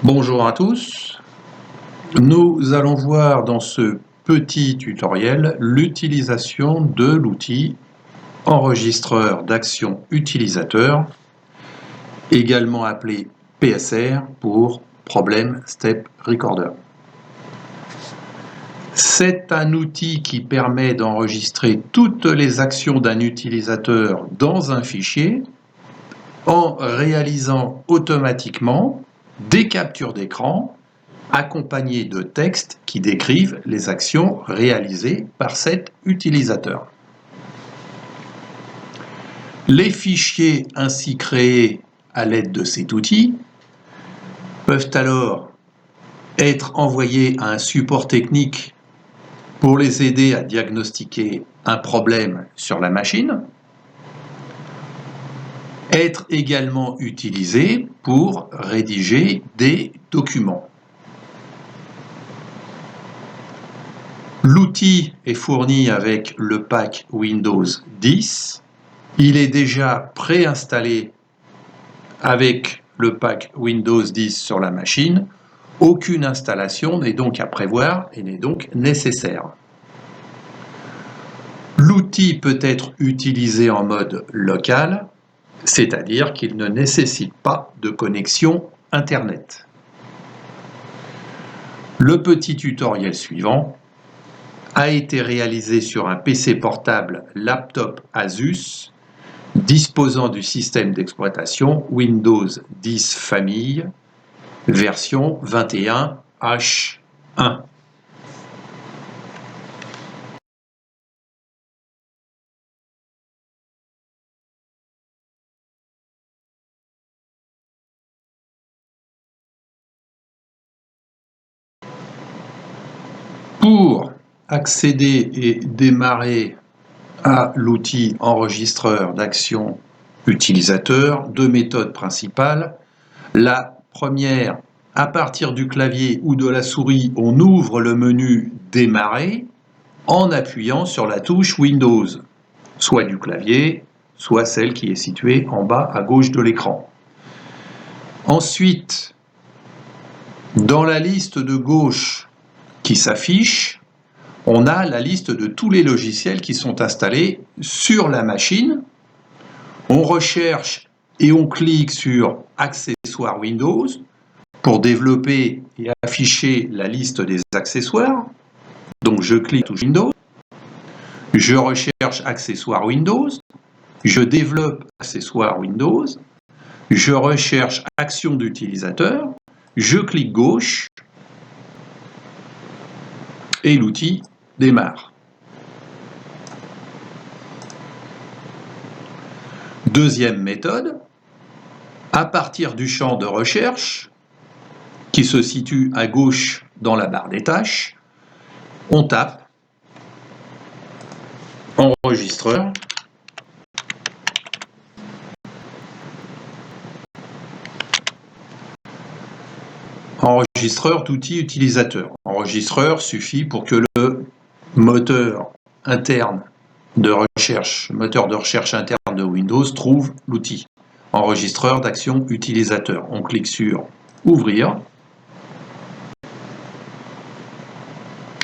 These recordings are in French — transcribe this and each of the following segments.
Bonjour à tous, nous allons voir dans ce petit tutoriel l'utilisation de l'outil enregistreur d'action utilisateur, également appelé PSR pour Problem Step Recorder. C'est un outil qui permet d'enregistrer toutes les actions d'un utilisateur dans un fichier en réalisant automatiquement des captures d'écran accompagnées de textes qui décrivent les actions réalisées par cet utilisateur. Les fichiers ainsi créés à l'aide de cet outil peuvent alors être envoyés à un support technique pour les aider à diagnostiquer un problème sur la machine, être également utilisés pour rédiger des documents. L'outil est fourni avec le pack Windows 10. Il est déjà préinstallé avec le pack Windows 10 sur la machine. Aucune installation n'est donc à prévoir et n'est donc nécessaire. L'outil peut être utilisé en mode local, c'est-à-dire qu'il ne nécessite pas de connexion Internet. Le petit tutoriel suivant a été réalisé sur un PC portable laptop Asus disposant du système d'exploitation Windows 10 Famille version 21H1. Pour accéder et démarrer à l'outil enregistreur d'action utilisateur, deux méthodes principales. La première, à partir du clavier ou de la souris, on ouvre le menu Démarrer en appuyant sur la touche Windows, soit du clavier, soit celle qui est située en bas à gauche de l'écran. Ensuite, dans la liste de gauche qui s'affiche, on a la liste de tous les logiciels qui sont installés sur la machine. On recherche et on clique sur Accessoires Windows pour développer et afficher la liste des accessoires. Donc je clique sur Windows, je recherche Accessoires Windows, je développe Accessoires Windows, je recherche Action d'utilisateur, je clique gauche et l'outil démarre. Deuxième méthode, à partir du champ de recherche qui se situe à gauche dans la barre des tâches, on tape enregistreur d'outils utilisateur. Enregistreur suffit pour que le moteur interne de recherche, moteur de recherche interne de Windows trouve l'outil. Enregistreur d'action utilisateur. On clique sur Ouvrir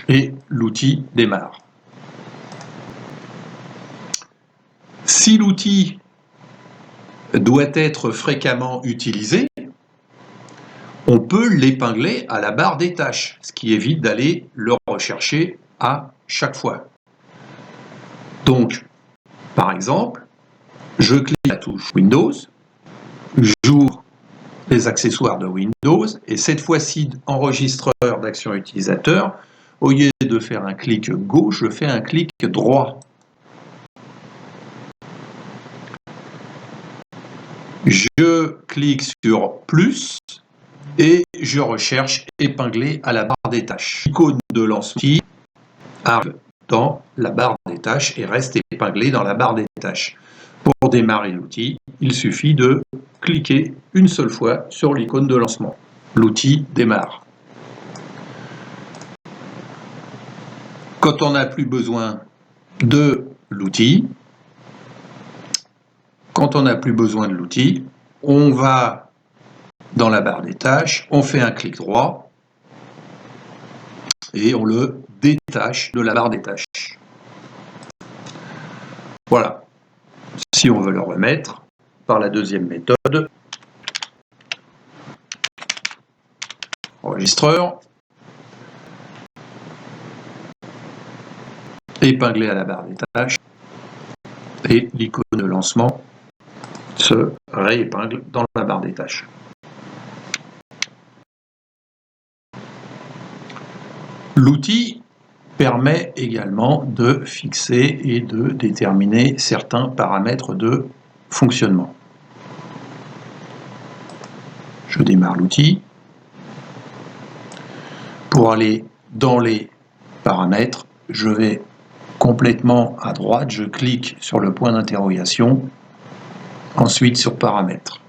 et l'outil démarre. Si l'outil doit être fréquemment utilisé, on peut l'épingler à la barre des tâches, ce qui évite d'aller le rechercher à chaque fois. Donc, par exemple, je clique la touche Windows, j'ouvre les accessoires de Windows, et cette fois-ci, enregistreur d'action utilisateur, au lieu de faire un clic gauche, je fais un clic droit. Je clique sur plus et je recherche épinglé à la barre des tâches. L'icône de lancement arrive dans la barre des tâches et reste épinglé dans la barre des tâches. Pour démarrer l'outil, il suffit de cliquer une seule fois sur l'icône de lancement. L'outil démarre. Quand on n'a plus besoin de l'outil, on va dans la barre des tâches, on fait un clic droit et on le détache de la barre des tâches. Voilà. Si on veut le remettre par la deuxième méthode, enregistreur, épinglé à la barre des tâches, et l'icône de lancement se réépingle dans la barre des tâches. L'outil permet également de fixer et de déterminer certains paramètres de fonctionnement. Je démarre l'outil. Pour aller dans les paramètres, je vais complètement à droite, je clique sur le point d'interrogation, ensuite sur paramètres.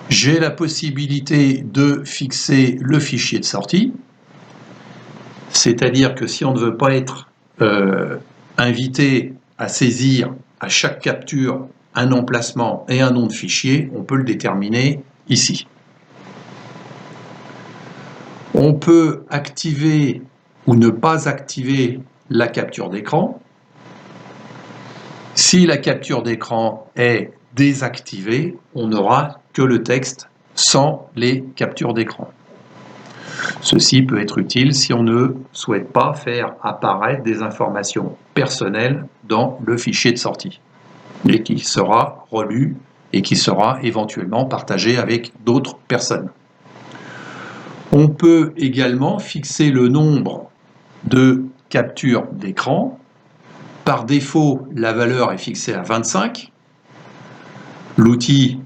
J'ai la possibilité de fixer le fichier de sortie, c'est-à-dire que si on ne veut pas être invité à saisir à chaque capture un emplacement et un nom de fichier, on peut le déterminer ici. On peut activer ou ne pas activer la capture d'écran. Si la capture d'écran est désactivée, on n'aura que le texte sans les captures d'écran. Ceci peut être utile si on ne souhaite pas faire apparaître des informations personnelles dans le fichier de sortie et qui sera relu et qui sera éventuellement partagé avec d'autres personnes. On peut également fixer le nombre de captures d'écran. Par défaut, la valeur est fixée à 25. L'outil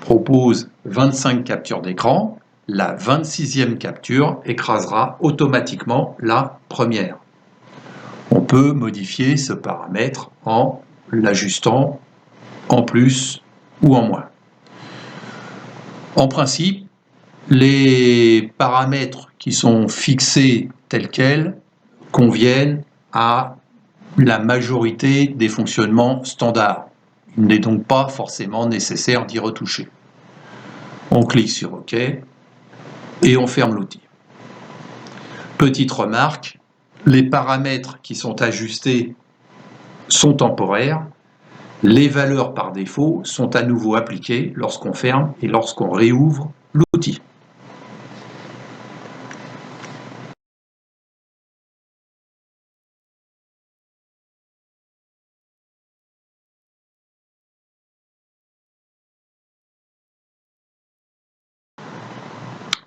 propose 25 captures d'écran. La 26e capture écrasera automatiquement la première. On peut modifier ce paramètre en l'ajustant en plus ou en moins. En principe, les paramètres qui sont fixés tels quels conviennent à la majorité des fonctionnements standards. Il n'est donc pas forcément nécessaire d'y retoucher. On clique sur OK et on ferme l'outil. Petite remarque, les paramètres qui sont ajustés sont temporaires. Les valeurs par défaut sont à nouveau appliquées lorsqu'on ferme et lorsqu'on réouvre l'outil.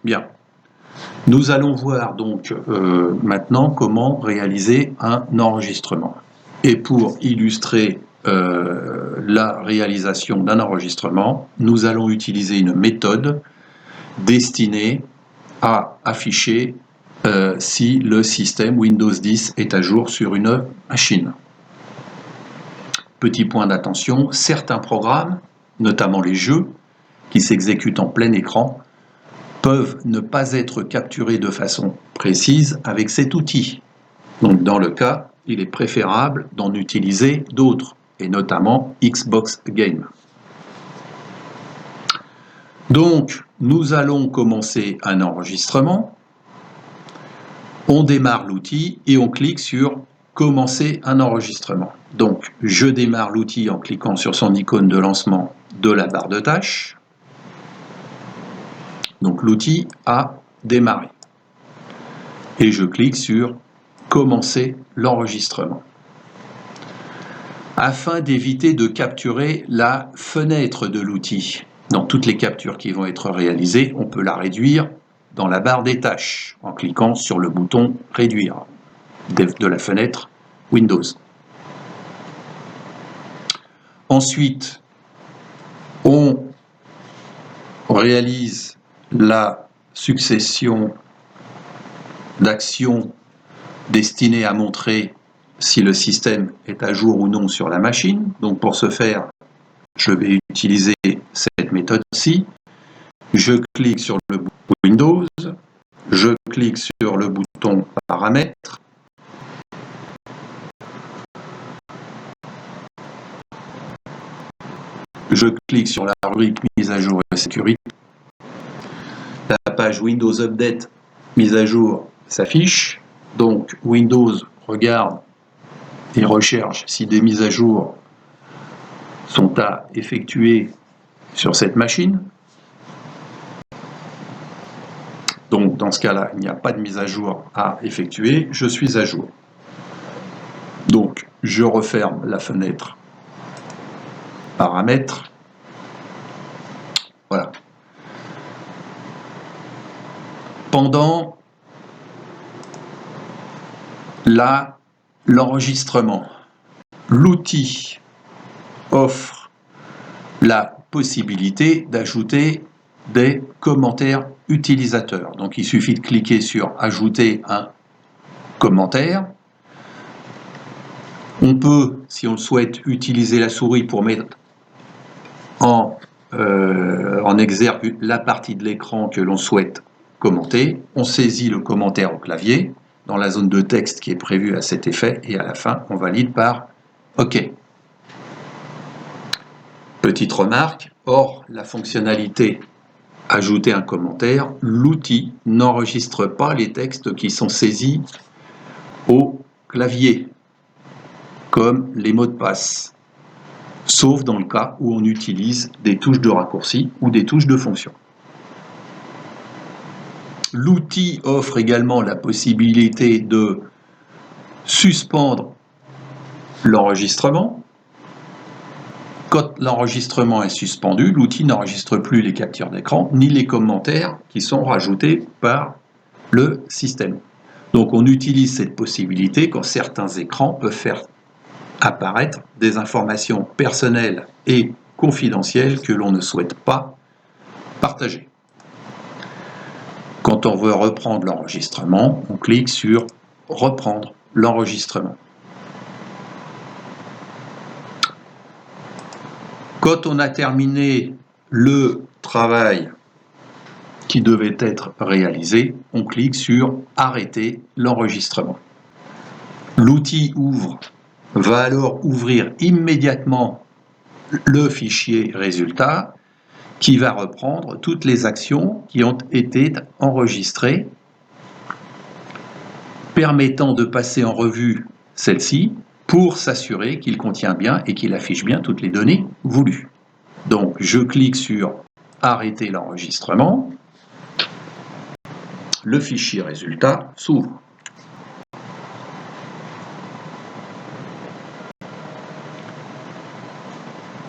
Bien. Nous allons voir donc maintenant comment réaliser un enregistrement. Et pour illustrer la réalisation d'un enregistrement, nous allons utiliser une méthode destinée à afficher si le système Windows 10 est à jour sur une machine. Petit point d'attention, certains programmes, notamment les jeux, qui s'exécutent en plein écran, peuvent ne pas être capturés de façon précise avec cet outil. Donc dans le cas, il est préférable d'en utiliser d'autres, et notamment Xbox Game. Donc, nous allons commencer un enregistrement. On démarre l'outil et on clique sur « Commencer un enregistrement ». Donc, je démarre l'outil en cliquant sur son icône de lancement de la barre de tâches. Donc, l'outil a démarré. Et je clique sur « Commencer l'enregistrement ». Afin d'éviter de capturer la fenêtre de l'outil, dans toutes les captures qui vont être réalisées, on peut la réduire dans la barre des tâches en cliquant sur le bouton « Réduire » de la fenêtre Windows. Ensuite, on réalise la succession d'actions destinées à montrer si le système est à jour ou non sur la machine. Donc pour ce faire, je vais utiliser cette méthode-ci. Je clique sur le bouton Windows, je clique sur le bouton Paramètres, Je clique sur la rubrique mise à jour et sécurité. La page Windows Update mise à jour s'affiche. Donc Windows regarde et recherche si des mises à jour sont à effectuer sur cette machine. Donc dans ce cas-là, il n'y a pas de mise à jour à effectuer, je suis à jour. Donc je referme la fenêtre paramètres. Voilà. Pendant l'enregistrement, l'outil offre la possibilité d'ajouter des commentaires utilisateurs. Donc il suffit de cliquer sur ajouter un commentaire. On peut, si on le souhaite, utiliser la souris pour mettre en exergue la partie de l'écran que l'on souhaite commenter. On saisit le commentaire au clavier dans la zone de texte qui est prévue à cet effet et à la fin on valide par OK. Petite remarque, hors la fonctionnalité ajouter un commentaire, l'outil n'enregistre pas les textes qui sont saisis au clavier, comme les mots de passe, sauf dans le cas où on utilise des touches de raccourci ou des touches de fonction. L'outil offre également la possibilité de suspendre l'enregistrement. Quand l'enregistrement est suspendu, l'outil n'enregistre plus les captures d'écran ni les commentaires qui sont rajoutés par le système. Donc on utilise cette possibilité quand certains écrans peuvent faire apparaître des informations personnelles et confidentielles que l'on ne souhaite pas partager. Quand on veut reprendre l'enregistrement, on clique sur « Reprendre l'enregistrement ». Quand on a terminé le travail qui devait être réalisé, on clique sur « Arrêter l'enregistrement ». L'outil va alors ouvrir immédiatement le fichier résultat qui va reprendre toutes les actions qui ont été enregistrées, permettant de passer en revue celle-ci pour s'assurer qu'il contient bien et qu'il affiche bien toutes les données voulues. Donc je clique sur « Arrêter l'enregistrement ». Le fichier résultat s'ouvre.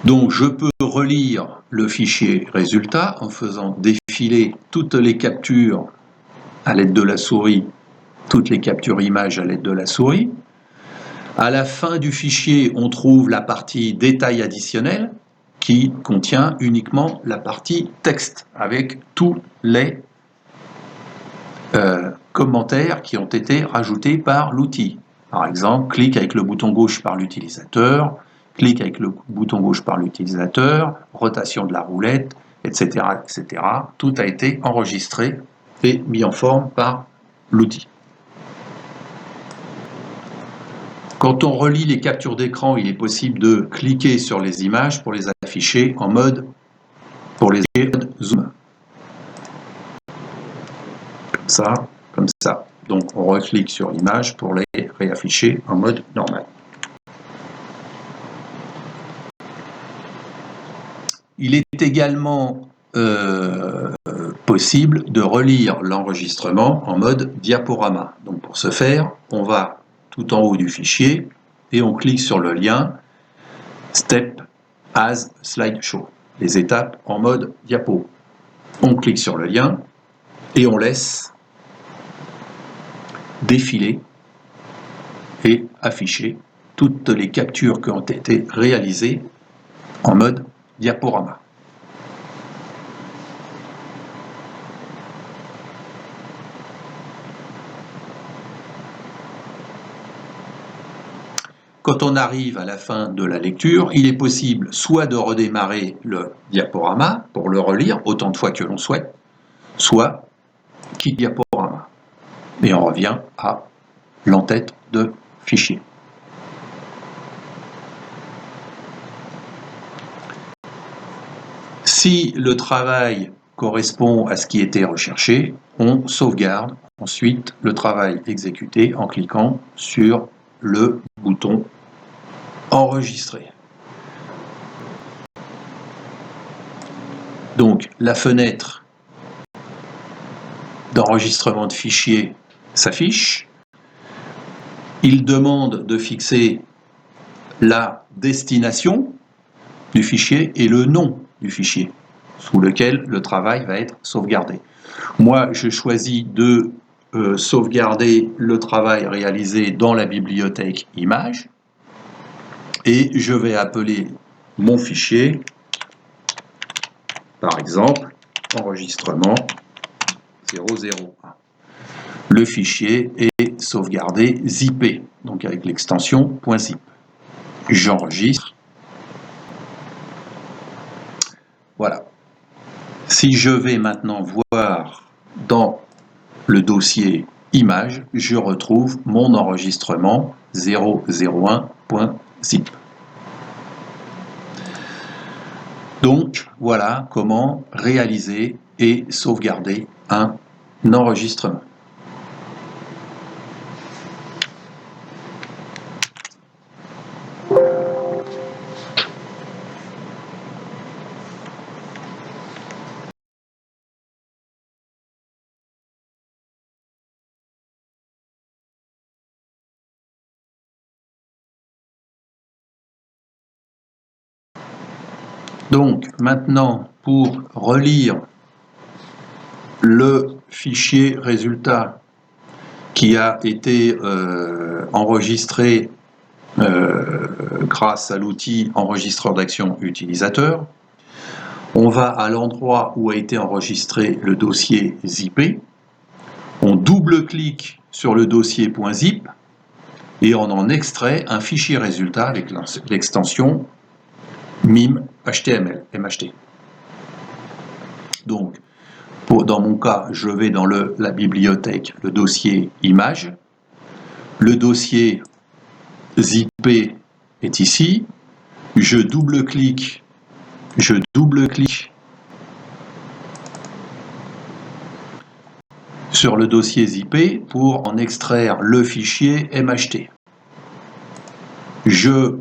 Donc je peux relire le fichier résultat en faisant défiler toutes les captures à l'aide de la souris, toutes les captures images à l'aide de la souris. À la fin du fichier, on trouve la partie détail additionnel qui contient uniquement la partie texte avec tous les commentaires qui ont été rajoutés par l'outil. Par exemple, clic avec le bouton gauche par l'utilisateur, clic avec le bouton gauche par l'utilisateur, rotation de la roulette, etc., etc. Tout a été enregistré et mis en forme par l'outil. Quand on relie les captures d'écran, il est possible de cliquer sur les images pour les afficher en mode zoom. Comme ça. Donc on reclique sur l'image pour les réafficher en mode normal. Il est également possible de relire l'enregistrement en mode diaporama. Donc pour ce faire, on va tout en haut du fichier et on clique sur le lien Step as Slideshow, les étapes en mode diapo. On clique sur le lien et on laisse défiler et afficher toutes les captures qui ont été réalisées en mode diaporama. Quand on arrive à la fin de la lecture, il est possible soit de redémarrer le diaporama pour le relire autant de fois que l'on souhaite, soit quitte diaporama. Et on revient à l'entête de fichier. Si le travail correspond à ce qui était recherché, on sauvegarde ensuite le travail exécuté en cliquant sur le bouton Enregistrer. Donc la fenêtre d'enregistrement de fichiers s'affiche. Il demande de fixer la destination du fichier et le nom du fichier sous lequel le travail va être sauvegardé. Moi, je choisis de sauvegarder le travail réalisé dans la bibliothèque images et je vais appeler mon fichier, par exemple, enregistrement 001. Le fichier est sauvegardé zippé, donc avec l'extension .zip. J'enregistre. Voilà. Si je vais maintenant voir dans le dossier images, je retrouve mon enregistrement 001.zip. Donc, voilà comment réaliser et sauvegarder un enregistrement. Donc, maintenant, pour relire le fichier résultat qui a été enregistré grâce à l'outil enregistreur d'action utilisateur, on va à l'endroit où a été enregistré le dossier zippé, on double-clique sur le dossier .zip et on en extrait un fichier résultat avec l'extension mim.html, MHT. Donc, dans mon cas, je vais dans la bibliothèque, le dossier images. Le dossier zippé est ici. Je double-clique sur le dossier zippé pour en extraire le fichier MHT. Je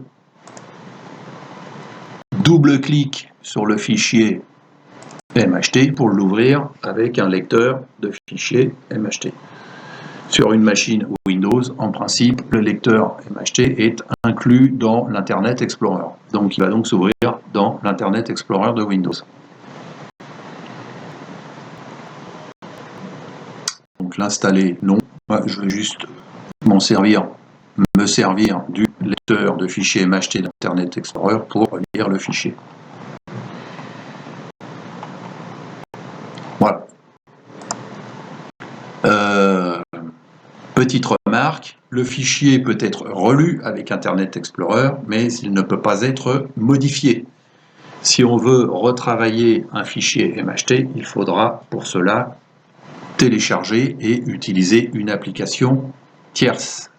double-clique sur le fichier MHT pour l'ouvrir avec un lecteur de fichiers MHT. Sur une machine Windows, en principe, le lecteur MHT est inclus dans l'Internet Explorer. Donc, il va donc s'ouvrir dans l'Internet Explorer de Windows. Donc, l'installer, non. Moi, je vais juste me servir du lecteur de fichiers MHT d'Internet Explorer pour lire le fichier. Voilà. Petite remarque, le fichier peut être relu avec Internet Explorer, mais il ne peut pas être modifié. Si on veut retravailler un fichier MHT, il faudra pour cela télécharger et utiliser une application tierce.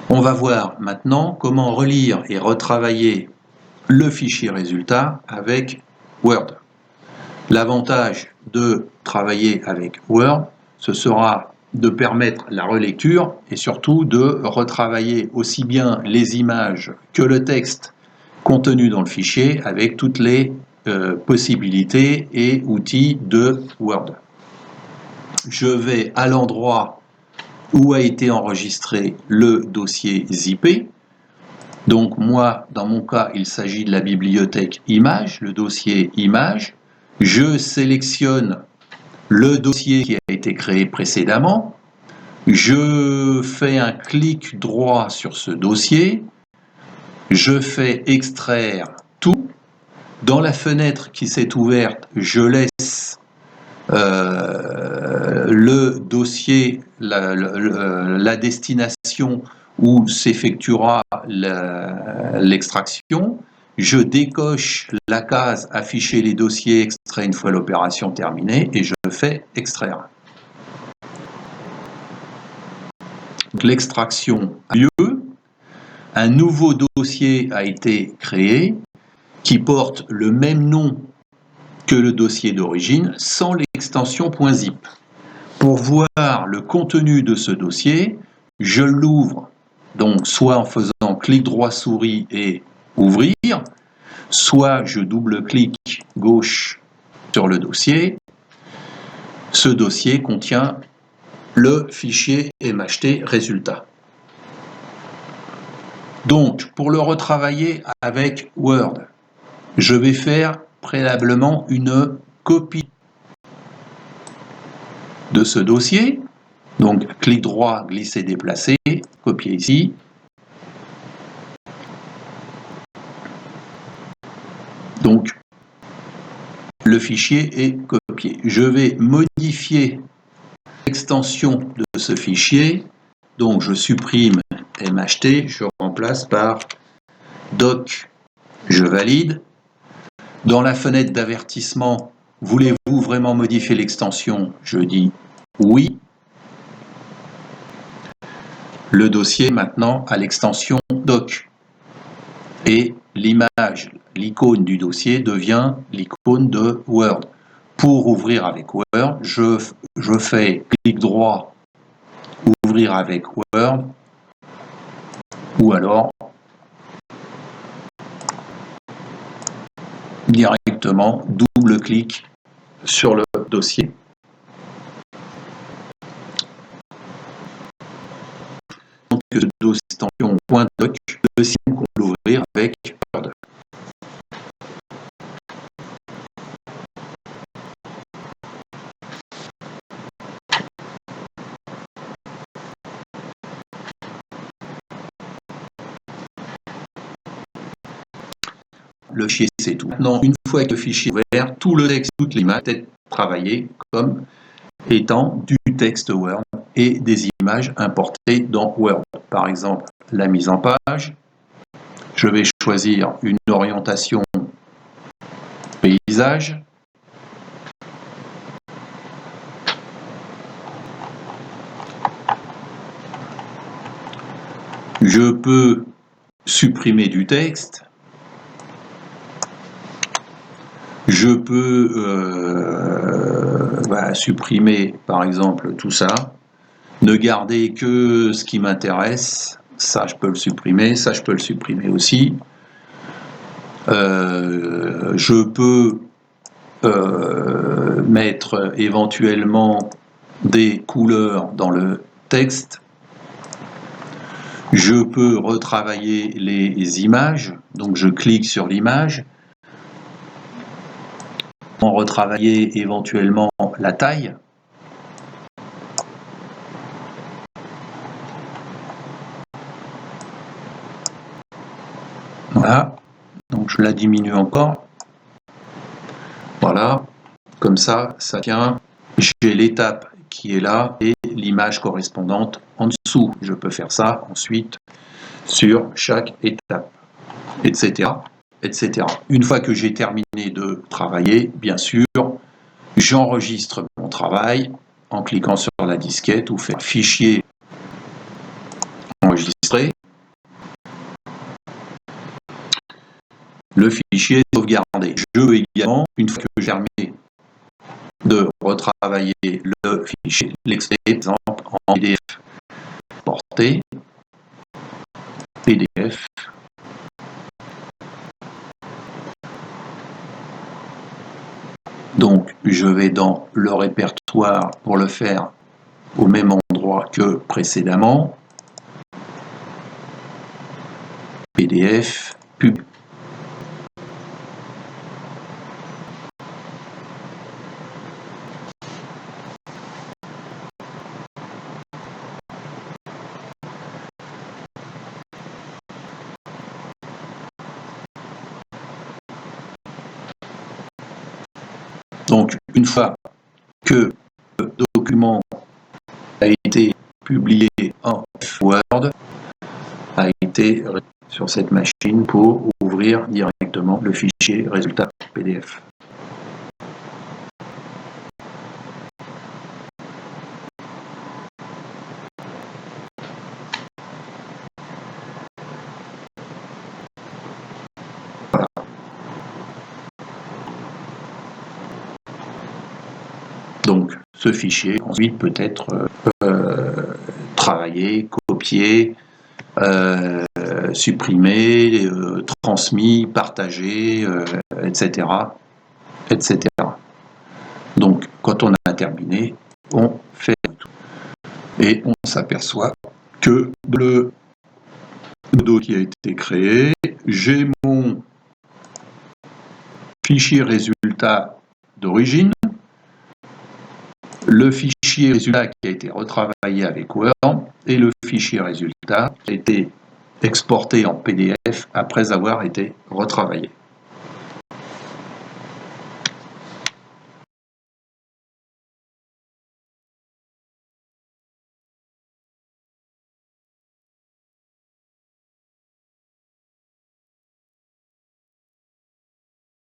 On va voir maintenant comment relire et retravailler le fichier résultat avec Word. L'avantage de travailler avec Word, ce sera de permettre la relecture et surtout de retravailler aussi bien les images que le texte contenu dans le fichier avec toutes les possibilités et outils de Word. Je vais à l'endroit où a été enregistré le dossier zippé. Donc moi, dans mon cas, il s'agit de la bibliothèque images, le dossier images. Je sélectionne le dossier qui a été créé précédemment. Je fais un clic droit sur ce dossier. Je fais extraire tout. Dans la fenêtre qui s'est ouverte, je laisse le dossier, la destination où s'effectuera l'extraction. Je décoche la case afficher les dossiers extraits une fois l'opération terminée et je fais extraire. L'extraction a lieu. un nouveau dossier a été créé qui porte le même nom que le dossier d'origine sans l'extension .zip. Pour voir le contenu de ce dossier, je l'ouvre, donc soit en faisant clic droit souris et ouvrir, soit je double-clique gauche sur le dossier. Ce dossier contient le fichier MHT résultat. Donc, pour le retravailler avec Word, je vais faire préalablement une copie de ce dossier. Donc, clic droit, glisser, déplacer, copier ici. Donc, le fichier est copié. Je vais modifier l'extension de ce fichier. Donc, je supprime MHT, je remplace par doc, je valide. Dans la fenêtre d'avertissement, voulez-vous vraiment modifier l'extension? Je dis oui. Le dossier maintenant a l'extension doc. Et l'image, l'icône du dossier devient l'icône de Word. Pour ouvrir avec Word, je fais clic droit, ouvrir avec Word, ou alors directement double-clic sur le dossier. Donc, ce dossier extension .doc, le signe qu'on peut l'ouvrir avec Word. Le fichier, c'est tout. Maintenant, une fois que le fichier est ouvert, tout le texte, toute l'image peut être travaillée comme étant du texte Word et des images importées dans Word. Par exemple, la mise en page. Je vais choisir une orientation paysage. Je peux supprimer du texte. Je peux supprimer, par exemple, tout ça. Ne garder que ce qui m'intéresse. Ça, je peux le supprimer. Ça, je peux le supprimer aussi. Je peux mettre éventuellement des couleurs dans le texte. Je peux retravailler les images. Donc, je clique sur l'image. En retravailler éventuellement la taille. Voilà, donc je la diminue encore. Voilà, comme ça, ça tient. J'ai l'étape qui est là et l'image correspondante en dessous. Je peux faire ça ensuite sur chaque étape, etc., etc. Une fois que j'ai terminé de travailler, bien sûr, j'enregistre mon travail en cliquant sur la disquette ou faire fichier enregistré. Le fichier est sauvegardé. Je veux également, une fois que j'ai terminé de retravailler le fichier, l'extraire, par exemple, en PDF porté, PDF, donc je vais dans le répertoire pour le faire au même endroit que précédemment, PDF, pub. Donc, une fois que le document a été publié en Word, a été sur cette machine pour ouvrir directement le fichier résultat PDF. ce fichier ensuite peut être travaillé, copié, supprimé, transmis, partagé, etc., etc. Donc, quand on a terminé, on fait tout. Et on s'aperçoit que le modo qui a été créé, j'ai mon fichier résultat d'origine, le fichier résultat qui a été retravaillé avec Word et le fichier résultat qui a été exporté en PDF après avoir été retravaillé.